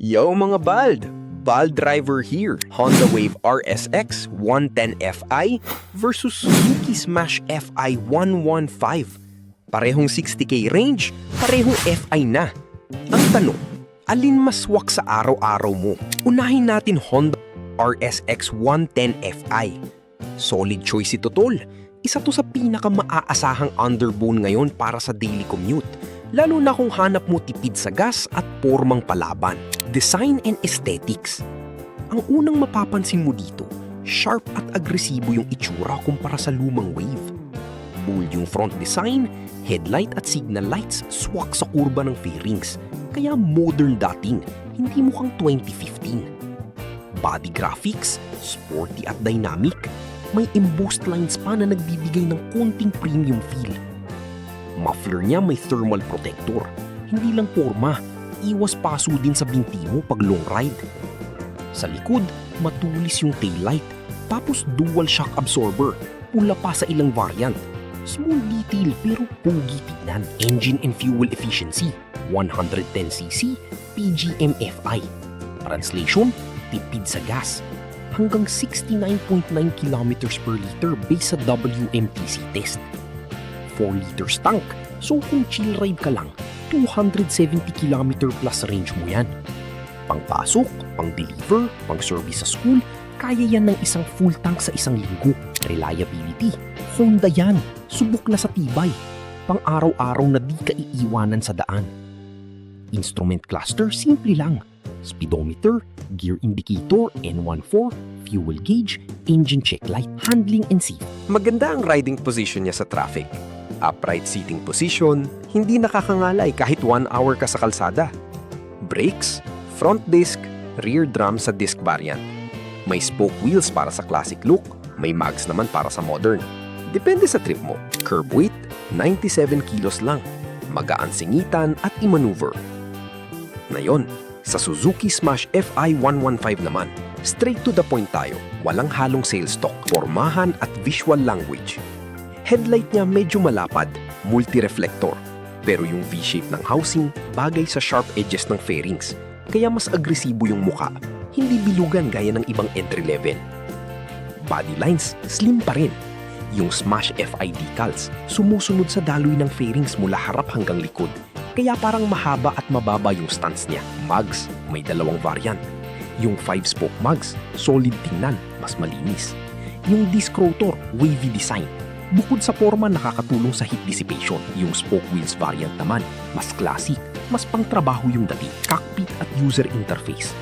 Yo mga Bald! Bald driver here. Honda Wave RSX 110 Fi versus Suzuki Smash Fi 115. Parehong 60k range, parehong Fi na. Ang tanong, alin mas swak sa araw-araw mo? Unahin natin Honda RSX 110 Fi. Solid choice ito tol. Isa to sa pinaka-maaasahang underbone ngayon para sa daily commute. Lalo na kung hanap mo tipid sa gas at pormang palaban. Design and aesthetics. Ang unang mapapansin mo dito, sharp at agresibo yung itsura kumpara sa lumang Wave. Bold yung front design, headlight at signal lights swak sa kurba ng fairings. Kaya modern dating, hindi mukhang 2015. Body graphics, sporty at dynamic. May embossed lines pa na nagbibigay ng konting premium feel. Muffler niya may thermal protector. Hindi lang porma, iwas paso din sa binti mo pag long ride. Sa likod, matulis yung taillight, tapos dual shock absorber, pula pa sa ilang variant. Small detail pero pogi tignan. Engine and fuel efficiency, 110cc, PGM-FI. Translation, tipid sa gas. Hanggang 69.9 km per liter based sa WMTC test. 4 liters tank, so kung chill ride ka lang, 270 km plus range mo yan. Pangpasok, pang-deliver, pang-service sa school, kaya yan ng isang full tank sa isang linggo. Reliability, Honda yan, subok na sa tibay. Pang-araw-araw na di ka iiwanan sa daan. Instrument cluster, simple lang. Speedometer, gear indicator, N14, fuel gauge, engine check light, handling and safety. Maganda ang riding position niya sa traffic. Upright seating position, hindi nakakangalay kahit 1 hour ka sa kalsada. Brakes, front disc, rear drum sa disc variant. May spoke wheels para sa classic look, may mags naman para sa modern. Depende sa trip mo. Curb weight, 97 kilos lang. Magaan singitan at i-maneuver. Ngayon, sa Suzuki Smash Fi 115 naman, straight to the point tayo. Walang halong sales talk, pormahan at visual language. Headlight niya medyo malapad, multi-reflector. Pero yung V-shape ng housing, bagay sa sharp edges ng fairings. Kaya mas agresibo yung muka, hindi bilugan gaya ng ibang entry level. Body lines, slim pa rin. Yung Smash Fi decals, sumusunod sa daloy ng fairings mula harap hanggang likod. Kaya parang mahaba at mababa yung stance niya. Mugs, may dalawang variant. Yung 5-spoke mugs, solid tingnan, mas malinis. Yung disc rotor, wavy design. Bukod sa forma, nakakatulong sa heat dissipation. Yung spoke wheels variant naman, mas classic, mas pangtrabaho yung dating. Cockpit at user interface.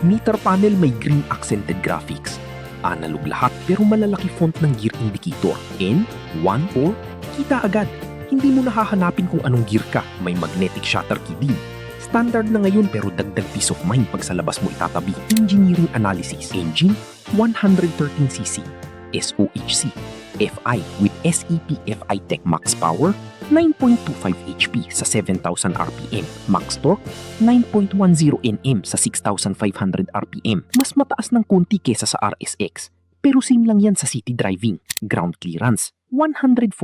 Meter panel may green accented graphics. Analog lahat pero malalaki font ng gear indicator. N, 1, 4, kita agad. Hindi mo nahahanapin kung anong gear ka. May magnetic shutter key din. Standard na ngayon pero dagdag peace of mind pag sa labas mo itatabi. Engineering analysis. Engine, 113cc. SOHC. Fi with SEP Fi Tech Max Power, 9.25 HP sa 7,000 RPM. Max Torque, 9.10 Nm sa 6,500 RPM. Mas mataas ng konti kesa sa RSX. Pero same lang yan sa city driving. Ground clearance, 145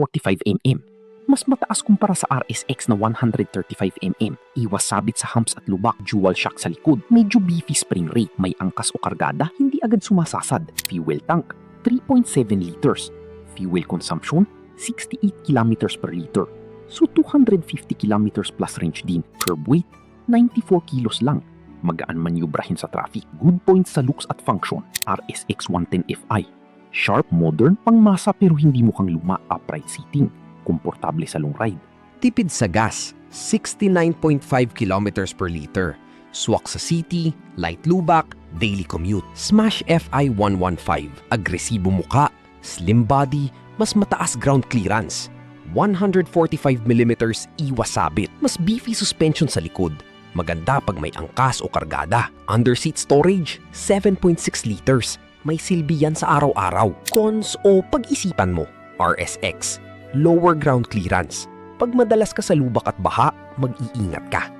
mm. Mas mataas kumpara sa RSX na 135 mm. Iwas sabit sa humps at lubak, dual shock sa likod. Medyo beefy spring rate. May angkas o kargada, hindi agad sumasasad. Fuel tank, 3.7 liters. Fuel consumption, 68 kilometers per liter. So 250 kilometers plus range din. Curb weight, 94 kilos lang. Magaan manyubrahin sa traffic. Good points sa looks at function. RSX 110 Fi. Sharp, modern, pangmasa pero hindi mukhang luma. Upright seating. Komportable sa long ride. Tipid sa gas, 69.5 kilometers per liter. Swak sa city, light lubak, daily commute. Smash Fi 115. Agresibo muka, slim body, mas mataas ground clearance. 145mm iwas sabit. Mas beefy suspension sa likod. Maganda pag may angkas o kargada. Underseat storage, 7.6 liters. May silbi yan sa araw-araw. Cons o pag-isipan mo. RSX, lower ground clearance. Pag madalas ka sa lubak at baha, mag-iingat ka.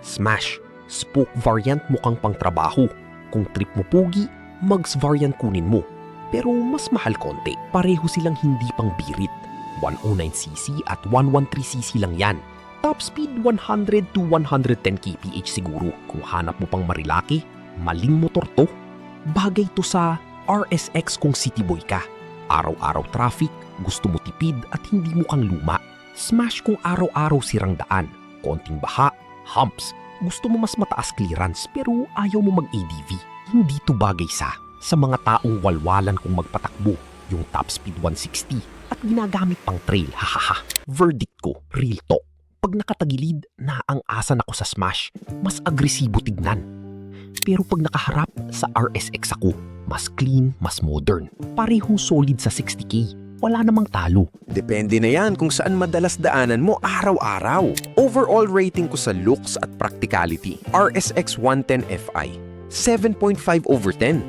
Smash, spoke variant mukhang pangtrabaho. Kung trip mo pogi, mugs variant kunin mo. Pero mas mahal konti. Pareho silang hindi pang birit. 109cc at 113cc lang yan. Top speed 100 to 110 kph siguro. Kung hanap mo pang marilaki, maling motor to. Bagay to sa RSX kung city boy ka. Araw-araw traffic, gusto mo tipid at hindi mo kang luma. Smash kung araw-araw sirang daan, konting baha, humps. Gusto mo mas mataas clearance pero ayaw mo mag-ADV. Hindi to bagay sa mga taong walwalan kung magpatakbo. Yung top speed 160 at ginagamit pang trail, hahaha. Verdict ko, real talk. Pag nakatagilid, naang-asan ako sa Smash, mas agresibo tignan. Pero pag nakaharap sa RSX ako, mas clean, mas modern. Parehong solid sa 60K. Wala namang talo. Depende na yan kung saan madalas daanan mo araw-araw. Overall rating ko sa looks at practicality, RSX 110 Fi, 7.5 over 10.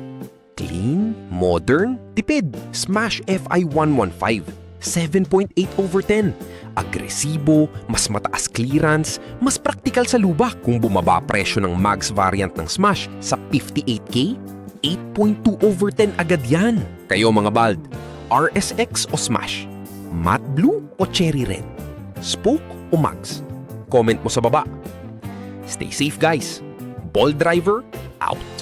Clean, modern, tipid. Smash Fi 115, 7.8 over 10. Agresibo, mas mataas clearance, mas praktikal sa lubak. Kung bumaba presyo ng max variant ng Smash sa 58K, 8.2 over 10 agad yan. Kayo mga bald, RSX o Smash? Matte blue o cherry red? Spoke o mags? Comment mo sa baba. Stay safe guys. Ball Driver out.